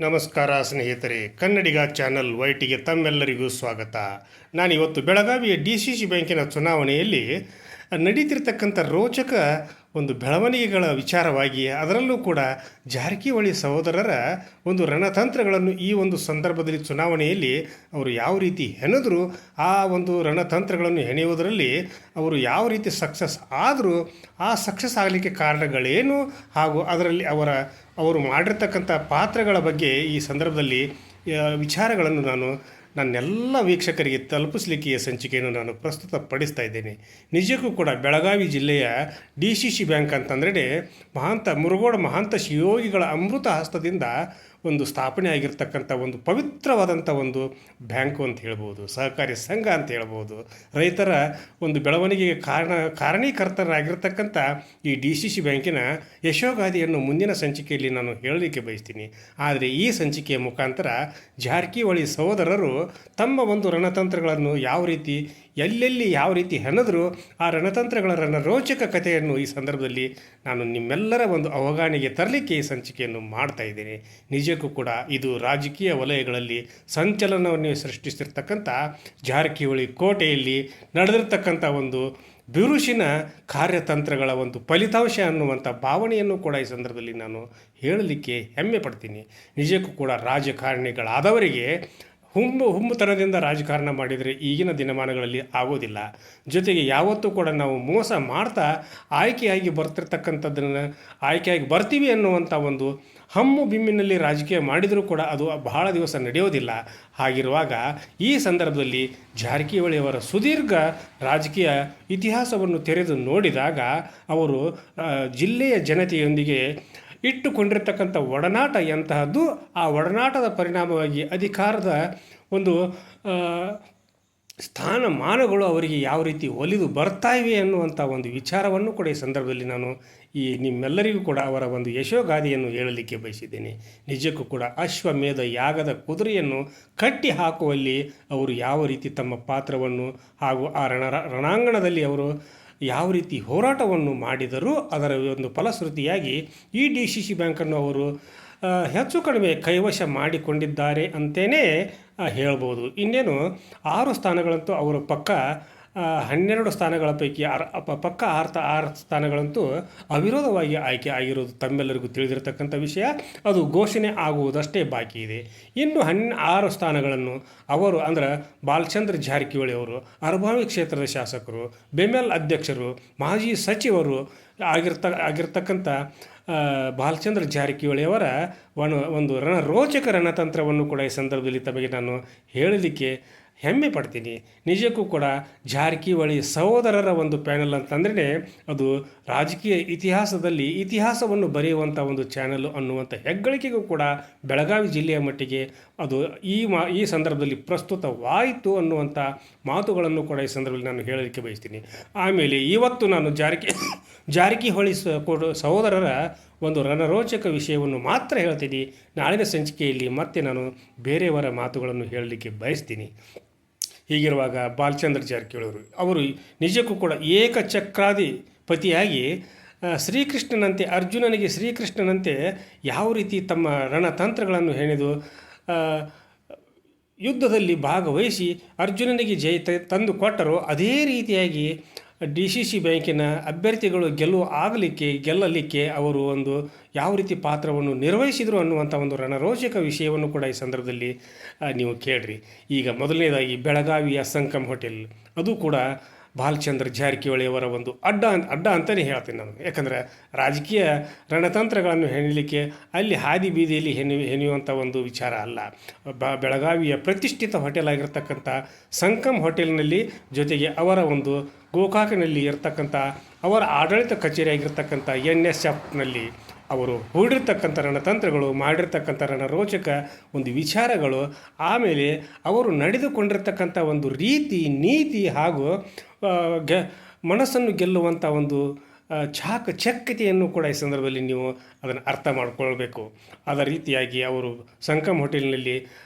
ನಮಸ್ಕಾರ ಸ್ನೇಹಿತರೆ, ಕನ್ನಡಿಗ ಚಾನಲ್ ವೈಟಿಗೆ ತಮ್ಮೆಲ್ಲರಿಗೂ ಸ್ವಾಗತ. ನಾನಿವತ್ತು ಬೆಳಗಾವಿಯ DCC ಬ್ಯಾಂಕಿನ ಚುನಾವಣೆಯಲ್ಲಿ ನಡೀತಿರ್ತಕ್ಕಂಥ ರೋಚಕ ಒಂದು ಬೆಳವಣಿಗೆಗಳ ವಿಚಾರವಾಗಿ, ಅದರಲ್ಲೂ ಕೂಡ ಜಾರಕಿಹೊಳಿ ಸಹೋದರರ ಒಂದು ರಣತಂತ್ರಗಳನ್ನು ಈ ಒಂದು ಸಂದರ್ಭದಲ್ಲಿ ಚುನಾವಣೆಯಲ್ಲಿ ಅವರು ಯಾವ ರೀತಿ ಹೆಣೆದರು, ಆ ಒಂದು ರಣತಂತ್ರಗಳನ್ನು ಹೆಣೆಯುವುದರಲ್ಲಿ ಅವರು ಯಾವ ರೀತಿ ಸಕ್ಸಸ್ ಆದರೂ, ಆ ಸಕ್ಸಸ್ ಆಗಲಿಕ್ಕೆ ಕಾರಣಗಳೇನು ಹಾಗೂ ಅದರಲ್ಲಿ ಅವರು ಮಾಡಿರ್ತಕ್ಕಂಥ ಪಾತ್ರಗಳ ಬಗ್ಗೆ ಈ ಸಂದರ್ಭದಲ್ಲಿ ವಿಚಾರಗಳನ್ನು ನನ್ನೆಲ್ಲ ವೀಕ್ಷಕರಿಗೆ ತಲುಪಿಸಲಿಕ್ಕೆ ಈ ಸಂಚಿಕೆಯನ್ನು ನಾನು ಪ್ರಸ್ತುತಪಡಿಸ್ತಾ ಇದ್ದೇನೆ. ನಿಜಕ್ಕೂ ಕೂಡ ಬೆಳಗಾವಿ ಜಿಲ್ಲೆಯ DCC ಬ್ಯಾಂಕ್ ಅಂತಂದರೆ ಮುರುಗೋಡ ಮಹಾಂತ ಶಿವಯೋಗಿಗಳ ಅಮೃತ ಹಸ್ತದಿಂದ ಒಂದು ಸ್ಥಾಪನೆ ಆಗಿರ್ತಕ್ಕಂಥ ಒಂದು ಪವಿತ್ರವಾದಂಥ ಒಂದು ಬ್ಯಾಂಕು ಅಂತ ಹೇಳ್ಬೋದು, ಸಹಕಾರಿ ಸಂಘ ಅಂತ ಹೇಳ್ಬೋದು. ರೈತರ ಒಂದು ಬೆಳವಣಿಗೆಗೆ ಕಾರಣೀಕರ್ತರಾಗಿರ್ತಕ್ಕಂಥ ಈ DCC ಬ್ಯಾಂಕಿನ ಯಶೋಗಾಥೆಯನ್ನು ಮುಂದಿನ ಸಂಚಿಕೆಯಲ್ಲಿ ನಾನು ಹೇಳಲಿಕ್ಕೆ ಬಯಸ್ತೀನಿ. ಆದರೆ ಈ ಸಂಚಿಕೆಯ ಮುಖಾಂತರ ಜಾರಕಿಹೊಳಿ ಸಹೋದರರು ತಮ್ಮ ಒಂದು ರಣತಂತ್ರಗಳನ್ನು ಯಾವ ರೀತಿ ಎಲ್ಲೆಲ್ಲಿ ಯಾವ ರೀತಿ ಹೆಣೆದರು, ಆ ರಣತಂತ್ರಗಳ ರೋಚಕ ಕಥೆಯನ್ನು ಈ ಸಂದರ್ಭದಲ್ಲಿ ನಾನು ನಿಮ್ಮೆಲ್ಲರ ಒಂದು ಅವಗಾಹನೆಗೆ ತರಲಿಕ್ಕೆ ಈ ಸಂಚಿಕೆಯನ್ನು ಮಾಡ್ತಾ ಇದ್ದೇನೆ. ನಿಜಕ್ಕೂ ಕೂಡ ಇದು ರಾಜಕೀಯ ವಲಯಗಳಲ್ಲಿ ಸಂಚಲನವನ್ನು ಸೃಷ್ಟಿಸಿರ್ತಕ್ಕಂಥ ಜಾರಕಿಹೊಳಿ ಕೋಟೆಯಲ್ಲಿ ನಡೆದಿರ್ತಕ್ಕಂಥ ಒಂದು ಬಿರುಸಿನ ಕಾರ್ಯತಂತ್ರಗಳ ಒಂದು ಫಲಿತಾಂಶ ಅನ್ನುವಂಥ ಭಾವನೆಯನ್ನು ಕೂಡ ಈ ಸಂದರ್ಭದಲ್ಲಿ ನಾನು ಹೇಳಲಿಕ್ಕೆ ಹೆಮ್ಮೆ ಪಡ್ತೀನಿ. ನಿಜಕ್ಕೂ ಕೂಡ ರಾಜಕಾರಣಿಗಳಾದವರಿಗೆ ಹುಮ್ಮುತನದಿಂದ ರಾಜಕಾರಣ ಮಾಡಿದರೆ ಈಗಿನ ದಿನಮಾನಗಳಲ್ಲಿ ಆಗೋದಿಲ್ಲ. ಜೊತೆಗೆ ಯಾವತ್ತೂ ಕೂಡ ನಾವು ಮೋಸ ಮಾಡ್ತಾ ಆಯ್ಕೆಯಾಗಿ ಬರ್ತೀವಿ ಅನ್ನುವಂಥ ಒಂದು ಹಮ್ಮು ಬಿಮ್ಮಿನಲ್ಲಿ ರಾಜಕೀಯ ಮಾಡಿದರೂ ಕೂಡ ಅದು ಬಹಳ ದಿವಸ ನಡೆಯೋದಿಲ್ಲ. ಹಾಗಿರುವಾಗ ಈ ಸಂದರ್ಭದಲ್ಲಿ ಜಾರಕಿಹೊಳಿಯವರ ಸುದೀರ್ಘ ರಾಜಕೀಯ ಇತಿಹಾಸವನ್ನು ತೆರೆದು ನೋಡಿದಾಗ ಅವರು ಜಿಲ್ಲೆಯ ಜನತೆಯೊಂದಿಗೆ ಇಟ್ಟುಕೊಂಡಿರ್ತಕ್ಕಂಥ ಒಡನಾಟ ಎಂತಹದ್ದು, ಆ ಒಡನಾಟದ ಪರಿಣಾಮವಾಗಿ ಅಧಿಕಾರದ ಒಂದು ಸ್ಥಾನಮಾನಗಳು ಅವರಿಗೆ ಯಾವ ರೀತಿ ಒಲಿದು ಬರ್ತಾ ಇವೆ ಅನ್ನುವಂಥ ಒಂದು ವಿಚಾರವನ್ನು ಕೂಡ ಈ ಸಂದರ್ಭದಲ್ಲಿ ನಾನು ನಿಮ್ಮೆಲ್ಲರಿಗೂ ಕೂಡ ಅವರ ಒಂದು ಯಶೋಗಾಥೆಯನ್ನು ಹೇಳಲಿಕ್ಕೆ ಬಯಸಿದ್ದೇನೆ. ನಿಜಕ್ಕೂ ಕೂಡ ಅಶ್ವಮೇಧ ಯಾಗದ ಕುದುರೆಯನ್ನು ಕಟ್ಟಿ ಹಾಕುವಲ್ಲಿ ಅವರು ಯಾವ ರೀತಿ ತಮ್ಮ ಪಾತ್ರವನ್ನು ಹಾಗೂ ಆ ರಣಾಂಗಣದಲ್ಲಿ ಅವರು ಯಾವ ರೀತಿ ಹೋರಾಟವನ್ನು ಮಾಡಿದರೂ ಅದರ ಒಂದು ಫಲಶ್ರುತಿಯಾಗಿ ಈ DCC ಬ್ಯಾಂಕನ್ನು ಅವರು ಹೆಚ್ಚು ಕಡಿಮೆ ಕೈವಶ ಮಾಡಿಕೊಂಡಿದ್ದಾರೆ ಅಂತಲೇ ಹೇಳ್ಬೋದು. ಇನ್ನೇನು 6 ಸ್ಥಾನಗಳಂತೂ ಅವರ ಪಕ್ಕ 12 ಸ್ಥಾನಗಳ ಪೈಕಿ ಪಕ್ಕ 6 ಸ್ಥಾನಗಳಂತೂ ಅವಿರೋಧವಾಗಿ ಆಯ್ಕೆ ಆಗಿರೋದು ತಮ್ಮೆಲ್ಲರಿಗೂ ತಿಳಿದಿರತಕ್ಕಂಥ ವಿಷಯ. ಅದು ಘೋಷಣೆ ಆಗುವುದಷ್ಟೇ ಬಾಕಿ ಇದೆ. ಇನ್ನು 6 ಸ್ಥಾನಗಳನ್ನು ಅವರು ಅಂದರೆ ಬಾಲಚಂದ್ರ ಜಾರಕಿಹೊಳಿ ಅವರು ಅರಭಾವಿ ಕ್ಷೇತ್ರದ ಶಾಸಕರು, ಬೆಮೆಲ್ ಅಧ್ಯಕ್ಷರು, ಮಾಜಿ ಸಚಿವರು ಆಗಿರ್ತಕ್ಕಂಥ ಬಾಲಚಂದ್ರ ಜಾರಕಿಹೊಳಿಯವರ ಒಂದು ರೋಚಕ ರಣತಂತ್ರವನ್ನು ಕೂಡ ಈ ಸಂದರ್ಭದಲ್ಲಿ ತಮಗೆ ನಾನು ಹೇಳಲಿಕ್ಕೆ ಹೆಮ್ಮೆ ಪಡ್ತೀನಿ. ನಿಜಕ್ಕೂ ಕೂಡ ಜಾರಕಿಹೊಳಿ ಸಹೋದರರ ಒಂದು ಪ್ಯಾನಲ್ ಅಂತಂದರೆ ಅದು ರಾಜಕೀಯ ಇತಿಹಾಸವನ್ನು ಬರೆಯುವಂಥ ಒಂದು ಚಾನಲ್ ಅನ್ನುವಂಥ ಹೆಗ್ಗಳಿಕೆಗೂ ಕೂಡ ಬೆಳಗಾವಿ ಜಿಲ್ಲೆಯ ಮಟ್ಟಿಗೆ ಅದು ಈ ಸಂದರ್ಭದಲ್ಲಿ ಪ್ರಸ್ತುತವಾಯಿತು ಅನ್ನುವಂಥ ಮಾತುಗಳನ್ನು ಕೂಡ ಈ ಸಂದರ್ಭದಲ್ಲಿ ನಾನು ಹೇಳಲಿಕ್ಕೆ ಬಯಸ್ತೀನಿ. ಆಮೇಲೆ ಇವತ್ತು ನಾನು ಜಾರಕಿಹೊಳಿ ಸಹೋದರರ ಒಂದು ರಣರೋಚಕ ವಿಷಯವನ್ನು ಮಾತ್ರ ಹೇಳ್ತೀನಿ. ನಾಳಿನ ಸಂಚಿಕೆಯಲ್ಲಿ ಮತ್ತೆ ನಾನು ಬೇರೆಯವರ ಮಾತುಗಳನ್ನು ಹೇಳಲಿಕ್ಕೆ ಬಯಸ್ತೀನಿ. ಹೀಗಿರುವಾಗ ಬಾಲಚಂದ್ರ ಜಾರಕಿಹೊಳಿ ಅವರು ನಿಜಕ್ಕೂ ಕೂಡ ಏಕಚಕ್ರಾಧಿಪತಿಯಾಗಿ ಅರ್ಜುನನಿಗೆ ಶ್ರೀಕೃಷ್ಣನಂತೆ ಯಾವ ರೀತಿ ತಮ್ಮ ರಣತಂತ್ರಗಳನ್ನು ಹೆಣೆದು ಯುದ್ಧದಲ್ಲಿ ಭಾಗವಹಿಸಿ ಅರ್ಜುನನಿಗೆ ಜಯ ತಂದು ಕೊಟ್ಟರೋ, ಅದೇ ರೀತಿಯಾಗಿ DCC ಬ್ಯಾಂಕಿನ ಅಭ್ಯರ್ಥಿಗಳು ಗೆಲ್ಲಲಿಕ್ಕೆ ಅವರು ಒಂದು ಯಾವ ರೀತಿ ಪಾತ್ರವನ್ನು ನಿರ್ವಹಿಸಿದರು ಅನ್ನುವಂಥ ಒಂದು ರಣರೋಚಕ ವಿಷಯವನ್ನು ಕೂಡ ಈ ಸಂದರ್ಭದಲ್ಲಿ ನೀವು ಕೇಳ್ರಿ. ಈಗ ಮೊದಲನೇದಾಗಿ ಬೆಳಗಾವಿಯ ಸಂಕಮ್ ಹೋಟೆಲ್, ಅದು ಕೂಡ ಬಾಲಚಂದ್ರ ಜಾರಕಿಹೊಳಿಯವರ ಒಂದು ಅಡ್ಡ ಅಂತಲೇ ಹೇಳ್ತೀನಿ ನಾನು. ಯಾಕಂದರೆ ರಾಜಕೀಯ ರಣತಂತ್ರಗಳನ್ನು ಹೆಣಲಿಕ್ಕೆ ಅಲ್ಲಿ ಹಾದಿ ಬೀದಿಯಲ್ಲಿ ಹೆಣೆಯುವಂಥ ಒಂದು ವಿಚಾರ ಅಲ್ಲ. ಬೆಳಗಾವಿಯ ಪ್ರತಿಷ್ಠಿತ ಹೋಟೆಲ್ ಆಗಿರ್ತಕ್ಕಂಥ ಸಂಕಮ್ ಹೋಟೆಲ್ನಲ್ಲಿ, ಜೊತೆಗೆ ಅವರ ಒಂದು ಗೋಕಾಕನಲ್ಲಿ ಇರತಕ್ಕಂಥ ಅವರ ಆಡಳಿತ ಕಚೇರಿಯಾಗಿರ್ತಕ್ಕಂಥ NSFನಲ್ಲಿ ಅವರು ಹೂಡಿರ್ತಕ್ಕಂಥ ರಣತಂತ್ರಗಳು, ಮಾಡಿರ್ತಕ್ಕಂಥ ರಣರೋಚಕ ಒಂದು ವಿಚಾರಗಳು, ಆಮೇಲೆ ಅವರು ನಡೆದುಕೊಂಡಿರ್ತಕ್ಕಂಥ ಒಂದು ರೀತಿ ನೀತಿ ಹಾಗೂ ಮನಸ್ಸನ್ನು ಗೆಲ್ಲುವಂಥ ಒಂದು ಚಾಕಚಕ್ಯತೆಯನ್ನು ಕೂಡ ಈ ಸಂದರ್ಭದಲ್ಲಿ ನೀವು ಅದನ್ನು ಅರ್ಥ ಮಾಡಿಕೊಳ್ಬೇಕು. ಅದೇ ರೀತಿಯಾಗಿ ಅವರು ಸಂಕಮ್ ಹೋಟೆಲ್ನಲ್ಲಿ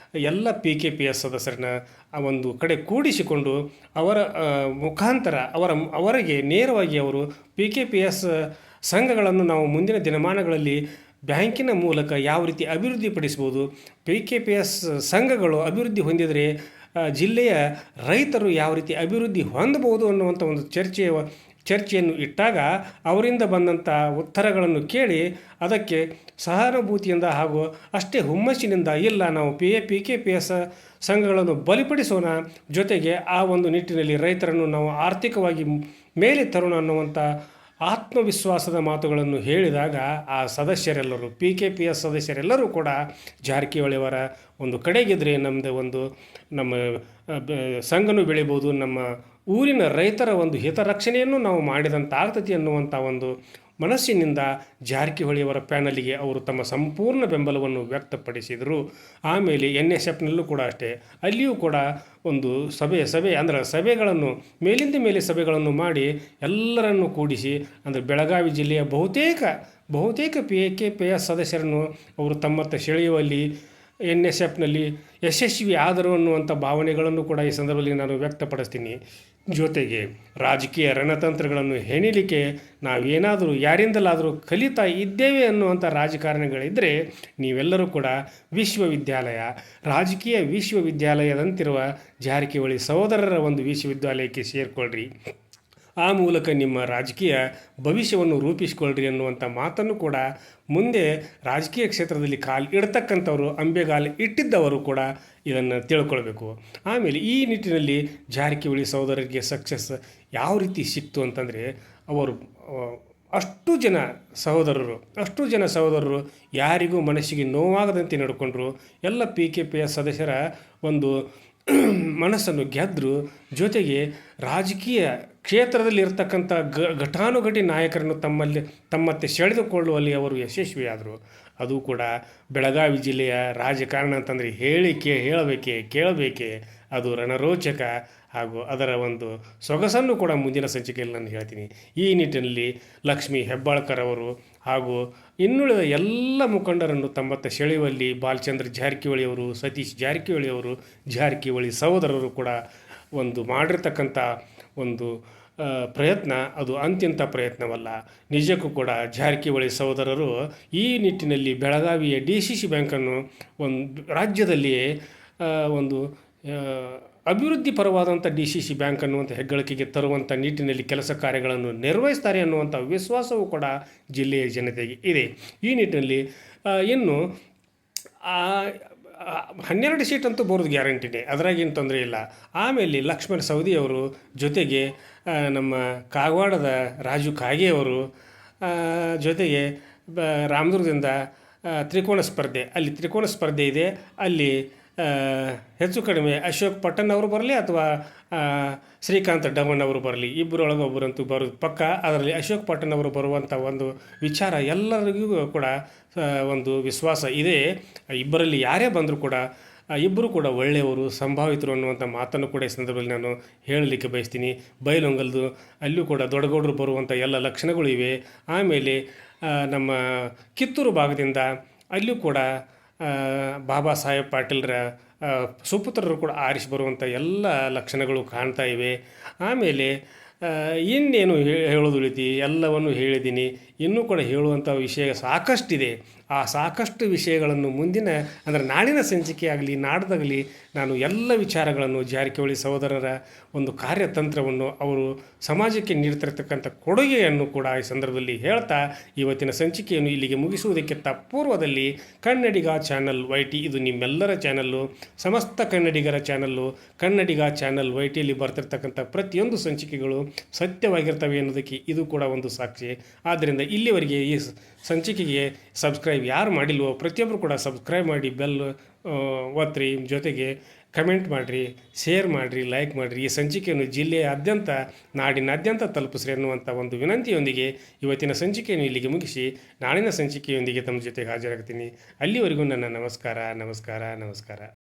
ಎಲ್ಲ PKPS ಸದಸ್ಯರನ್ನ ಒಂದು ಕಡೆ ಕೂಡಿಸಿಕೊಂಡು ಅವರ ಮುಖಾಂತರ ಅವರಿಗೆ ನೇರವಾಗಿ ಅವರು PKPS ಸಂಘಗಳನ್ನು ನಾವು ಮುಂದಿನ ದಿನಮಾನಗಳಲ್ಲಿ ಬ್ಯಾಂಕಿನ ಮೂಲಕ ಯಾವ ರೀತಿ ಅಭಿವೃದ್ಧಿಪಡಿಸ್ಬೋದು, PKPS ಸಂಘಗಳು ಅಭಿವೃದ್ಧಿ ಹೊಂದಿದರೆ ಜಿಲ್ಲೆಯ ರೈತರು ಯಾವ ರೀತಿ ಅಭಿವೃದ್ಧಿ ಹೊಂದಬಹುದು ಅನ್ನುವಂಥ ಒಂದು ಚರ್ಚೆಯನ್ನು ಇಟ್ಟಾಗ ಅವರಿಂದ ಬಂದಂಥ ಉತ್ತರಗಳನ್ನು ಕೇಳಿ ಅದಕ್ಕೆ ಸಹಾನುಭೂತಿಯಿಂದ ಹಾಗೂ ಅಷ್ಟೇ ಹುಮ್ಮಸ್ಸಿನಿಂದ ಇಲ್ಲ ನಾವು PKPS ಸಂಘಗಳನ್ನು ಬಲಿಪಡಿಸೋಣ, ಜೊತೆಗೆ ಆ ಒಂದು ನಿಟ್ಟಿನಲ್ಲಿ ರೈತರನ್ನು ನಾವು ಆರ್ಥಿಕವಾಗಿ ಮೇಲೆ ತರೋಣ ಅನ್ನುವಂಥ ಆತ್ಮವಿಶ್ವಾಸದ ಮಾತುಗಳನ್ನು ಹೇಳಿದಾಗ ಆ ಸದಸ್ಯರೆಲ್ಲರೂ PKPS ಸದಸ್ಯರೆಲ್ಲರೂ ಕೂಡ ಜಾರಕಿಹೊಳಿಯವರ ಒಂದು ಕಡೆಗಿದ್ರೆ ನಮ್ಮ ಸಂಘನೂ ಬೆಳಿಬೋದು, ನಮ್ಮ ಊರಿನ ರೈತರ ಒಂದು ಹಿತರಕ್ಷಣೆಯನ್ನು ನಾವು ಮಾಡಿದಂತಾಗ್ತತಿ ಅನ್ನುವಂಥ ಒಂದು ಮನಸ್ಸಿನಿಂದ ಜಾರಕಿಹೊಳಿಯವರ ಪ್ಯಾನಲಿಗೆ ಅವರು ತಮ್ಮ ಸಂಪೂರ್ಣ ಬೆಂಬಲವನ್ನು ವ್ಯಕ್ತಪಡಿಸಿದರು. ಆಮೇಲೆ NSFನಲ್ಲೂ ಕೂಡ ಅಷ್ಟೇ, ಅಲ್ಲಿಯೂ ಕೂಡ ಒಂದು ಸಭೆ ಅಂದರೆ ಸಭೆಗಳನ್ನು ಮೇಲಿಂದ ಮೇಲೆ ಸಭೆಗಳನ್ನು ಮಾಡಿ ಎಲ್ಲರನ್ನು ಕೂಡಿಸಿ ಅಂದರೆ ಬೆಳಗಾವಿ ಜಿಲ್ಲೆಯ ಬಹುತೇಕ PKPS ಸದಸ್ಯರನ್ನು ಅವರು ತಮ್ಮತ್ತ ಸೆಳೆಯುವಲ್ಲಿ NSFನಲ್ಲಿ ಯಶಸ್ವಿ ಆದರು ಅನ್ನುವಂಥ ಭಾವನೆಗಳನ್ನು ಕೂಡ ಈ ಸಂದರ್ಭದಲ್ಲಿ ನಾನು ವ್ಯಕ್ತಪಡಿಸ್ತೀನಿ. ಜೊತೆಗೆ ರಾಜಕೀಯ ರಣತಂತ್ರಗಳನ್ನು ಹೆಣಿಲಿಕ್ಕೆ ನಾವೇನಾದರೂ ಯಾರಿಂದಲಾದರೂ ಕಲಿತಾ ಇದ್ದೇವೆ ಅನ್ನುವಂಥ ರಾಜಕಾರಣಿಗಳಿದ್ದರೆ ನೀವೆಲ್ಲರೂ ಕೂಡ ರಾಜಕೀಯ ವಿಶ್ವವಿದ್ಯಾಲಯದಂತಿರುವ ಜಾರಕಿಹೊಳಿ ಸಹೋದರರ ಒಂದು ವಿಶ್ವವಿದ್ಯಾಲಯಕ್ಕೆ ಸೇರಿಕೊಳ್ಳ್ರಿ, ಆ ಮೂಲಕ ನಿಮ್ಮ ರಾಜಕೀಯ ಭವಿಷ್ಯವನ್ನು ರೂಪಿಸಿಕೊಳ್ಳ್ರಿ ಅನ್ನುವಂಥ ಮಾತನ್ನು ಕೂಡ ಮುಂದೆ ರಾಜಕೀಯ ಕ್ಷೇತ್ರದಲ್ಲಿ ಕಾಲು ಇಡ್ತಕ್ಕಂಥವರು, ಅಂಬೆಗಾಲು ಇಟ್ಟಿದ್ದವರು ಕೂಡ ಇದನ್ನು ತಿಳ್ಕೊಳ್ಬೇಕು. ಆಮೇಲೆ ಈ ನಿಟ್ಟಿನಲ್ಲಿ ಜಾರಕಿಹೊಳಿ ಸಹೋದರರಿಗೆ ಸಕ್ಸಸ್ ಯಾವ ರೀತಿ ಸಿಕ್ತು ಅಂತಂದರೆ, ಅವರು ಅಷ್ಟು ಜನ ಸಹೋದರರು ಯಾರಿಗೂ ಮನಸ್ಸಿಗೆ ನೋವಾಗದಂತೆ ನಡ್ಕೊಂಡ್ರು. ಎಲ್ಲ PKPS ಸದಸ್ಯರ ಒಂದು ಮನಸ್ಸನ್ನು ಗೆದ್ದರು. ಜೊತೆಗೆ ರಾಜಕೀಯ ಕ್ಷೇತ್ರದಲ್ಲಿ ಇರ್ತಕ್ಕಂಥ ಘಟಾನುಘಟಿ ನಾಯಕರನ್ನು ತಮ್ಮತ್ತೆ ಸೆಳೆದುಕೊಳ್ಳುವಲ್ಲಿ ಅವರು ಯಶಸ್ವಿಯಾದರು. ಅದು ಕೂಡ ಬೆಳಗಾವಿ ಜಿಲ್ಲೆಯ ರಾಜಕಾರಣ ಅಂತಂದರೆ ಕೇಳಬೇಕೆ ಅದು ರಣರೋಚಕ ಹಾಗೂ ಅದರ ಒಂದು ಸೊಗಸನ್ನು ಕೂಡ ಮುಂದಿನ ಸಂಚಿಕೆಯಲ್ಲಿ ನಾನು ಹೇಳ್ತೀನಿ. ಈ ನಿಟ್ಟಿನಲ್ಲಿ ಲಕ್ಷ್ಮೀ ಹೆಬ್ಬಾಳ್ಕರ್ ಅವರು ಹಾಗೂ ಇನ್ನುಳಿದ ಎಲ್ಲ ಮುಖಂಡರನ್ನು ತಮ್ಮತ್ತ ಸೆಳೆಯುವಲ್ಲಿ ಬಾಲಚಂದ್ರ ಜಾರಕಿಹೊಳಿಯವರು, ಸತೀಶ್ ಜಾರಕಿಹೊಳಿಯವರು, ಜಾರಕಿಹೊಳಿ ಸಹೋದರರು ಕೂಡ ಒಂದು ಮಾಡಿರ್ತಕ್ಕಂಥ ಒಂದು ಪ್ರಯತ್ನ ಅದು ಅಂತ್ಯಂತ ಪ್ರಯತ್ನವಲ್ಲ. ನಿಜಕ್ಕೂ ಕೂಡ ಜಾರಕಿಹೊಳಿ ಸಹೋದರರು ಈ ನಿಟ್ಟಿನಲ್ಲಿ ಬೆಳಗಾವಿಯ DCC ಬ್ಯಾಂಕನ್ನು ರಾಜ್ಯದಲ್ಲಿಯೇ ಒಂದು ಅಭಿವೃದ್ಧಿ ಪರವಾದಂಥ DCC ಬ್ಯಾಂಕ್ ಅನ್ನುವಂಥ ಹೆಗ್ಗಳಿಕೆಗೆ ತರುವಂಥ ನಿಟ್ಟಿನಲ್ಲಿ ಕೆಲಸ ಕಾರ್ಯಗಳನ್ನು ನಿರ್ವಹಿಸ್ತಾರೆ ಅನ್ನುವಂಥ ವಿಶ್ವಾಸವೂ ಕೂಡ ಜಿಲ್ಲೆಯ ಜನತೆಗೆ ಇದೆ. ಈ ನಿಟ್ಟಿನಲ್ಲಿ ಇನ್ನು 12 ಸೀಟ್ ಅಂತೂ ಬರೋದು ಗ್ಯಾರಂಟಿನೇ, ಅದರಾಗೇನು ತೊಂದರೆ ಇಲ್ಲ. ಆಮೇಲೆ ಲಕ್ಷ್ಮಣ ಸವದಿಯವರು, ಜೊತೆಗೆ ನಮ್ಮ ಕಾಗವಾಡದ ರಾಜು ಕಾಗೆಯವರು, ಜೊತೆಗೆ ರಾಮದುರ್ಗದಿಂದ ತ್ರಿಕೋನ ಸ್ಪರ್ಧೆ ಇದೆ. ಅಲ್ಲಿ ಹೆಚ್ಚು ಕಡಿಮೆ ಅಶೋಕ್ ಪಟ್ಟಣ್ ಅವರು ಬರಲಿ ಅಥವಾ ಶ್ರೀಕಾಂತ್ ಡಮಣ್ ಅವರು ಬರಲಿ, ಇಬ್ಬರೊಳಗೆ ಒಬ್ಬರಂತೂ ಬರೋದು ಪಕ್ಕ. ಅದರಲ್ಲಿ ಅಶೋಕ್ ಪಟ್ಟಣ್ ಅವರು ಬರುವಂಥ ಒಂದು ವಿಚಾರ ಎಲ್ಲರಿಗೂ ಕೂಡ ಒಂದು ವಿಶ್ವಾಸ ಇದೆ. ಇಬ್ಬರಲ್ಲಿ ಯಾರೇ ಬಂದರೂ ಕೂಡ ಇಬ್ಬರು ಕೂಡ ಒಳ್ಳೆಯವರು, ಸಂಭಾವಿತರು ಅನ್ನುವಂಥ ಮಾತನ್ನು ಕೂಡ ಈ ಸಂದರ್ಭದಲ್ಲಿ ನಾನು ಹೇಳಲಿಕ್ಕೆ ಬಯಸ್ತೀನಿ. ಬೈಲೊಂಗಲ್ದು ಅಲ್ಲಿಯೂ ಕೂಡ ದೊಡ್ಡಗೌಡರು ಬರುವಂಥ ಎಲ್ಲ ಲಕ್ಷಣಗಳು ಇವೆ. ಆಮೇಲೆ ನಮ್ಮ ಕಿತ್ತೂರು ಭಾಗದಿಂದ ಅಲ್ಲಿಯೂ ಕೂಡ ಬಾಬಾ ಸಾಹೇಬ್ ಪಾಟೀಲ್ರ ಸುಪುತ್ರರು ಕೂಡ ಆರಿಸಿ ಬರುವಂಥ ಎಲ್ಲ ಲಕ್ಷಣಗಳು ಕಾಣ್ತಾ ಇವೆ. ಆಮೇಲೆ ಇನ್ನೇನು ಹೇಳೋದು ಉಳಿತಿ, ಎಲ್ಲವನ್ನು ಹೇಳಿದ್ದೀನಿ. ಇನ್ನೂ ಕೂಡ ಹೇಳುವಂಥ ವಿಷಯ ಸಾಕಷ್ಟಿದೆ. ಆ ಸಾಕಷ್ಟು ವಿಷಯಗಳನ್ನು ನಾಳಿನ ಸಂಚಿಕೆ ಆಗಲಿ ನಾಡ್ದಾಗಲಿ ನಾನು ಎಲ್ಲ ವಿಚಾರಗಳನ್ನು ಜಾರಕಿಹೊಳಿ ಸಹೋದರರ ಒಂದು ಕಾರ್ಯತಂತ್ರವನ್ನು ಅವರು ಸಮಾಜಕ್ಕೆ ನೀಡ್ತಿರ್ತಕ್ಕಂಥ ಕೊಡುಗೆಯನ್ನು ಕೂಡ ಈ ಸಂದರ್ಭದಲ್ಲಿ ಹೇಳ್ತಾ ಇವತ್ತಿನ ಸಂಚಿಕೆಯನ್ನು ಇಲ್ಲಿಗೆ ಮುಗಿಸುವುದಕ್ಕಿಂತ ಪೂರ್ವದಲ್ಲಿ ಕನ್ನಡಿಗ ಚಾನಲ್ YT ಇದು ನಿಮ್ಮೆಲ್ಲರ ಚಾನಲ್ಲು, ಸಮಸ್ತ ಕನ್ನಡಿಗರ ಚಾನಲ್ಲು. ಕನ್ನಡಿಗ ಚಾನಲ್ YTಯಲ್ಲಿ ಬರ್ತಿರ್ತಕ್ಕಂಥ ಪ್ರತಿಯೊಂದು ಸಂಚಿಕೆಗಳು ಸತ್ಯವಾಗಿರ್ತವೆ ಅನ್ನೋದಕ್ಕೆ ಇದು ಕೂಡ ಒಂದು ಸಾಕ್ಷಿ. ಆದ್ದರಿಂದ ಇಲ್ಲಿವರೆಗೆ ಈ ಸಂಚಿಕೆಗೆ ಸಬ್ಸ್ಕ್ರೈಬ್ ಯಾರು ಮಾಡಿಲ್ವೋ ಪ್ರತಿಯೊಬ್ಬರು ಕೂಡ ಸಬ್ಸ್ಕ್ರೈಬ್ ಮಾಡಿ, ಬೆಲ್ ಒತ್ತಿರಿ, ಜೊತೆಗೆ ಕಮೆಂಟ್ ಮಾಡಿರಿ, ಶೇರ್ ಮಾಡಿರಿ, ಲೈಕ್ ಮಾಡಿರಿ. ಈ ಸಂಚಿಕೆಯನ್ನು ಜಿಲ್ಲೆಯಾದ್ಯಂತ ನಾಡಿನಾದ್ಯಂತ ತಲುಪಿಸ್ರಿ ಅನ್ನುವಂಥ ಒಂದು ವಿನಂತಿಯೊಂದಿಗೆ ಇವತ್ತಿನ ಸಂಚಿಕೆಯನ್ನು ಇಲ್ಲಿಗೆ ಮುಗಿಸಿ ನಾಳಿನ ಸಂಚಿಕೆಯೊಂದಿಗೆ ತಮ್ಮ ಜೊತೆಗೆ ಹಾಜರಾಗ್ತೀನಿ. ಅಲ್ಲಿವರೆಗೂ ನನ್ನ ನಮಸ್ಕಾರ.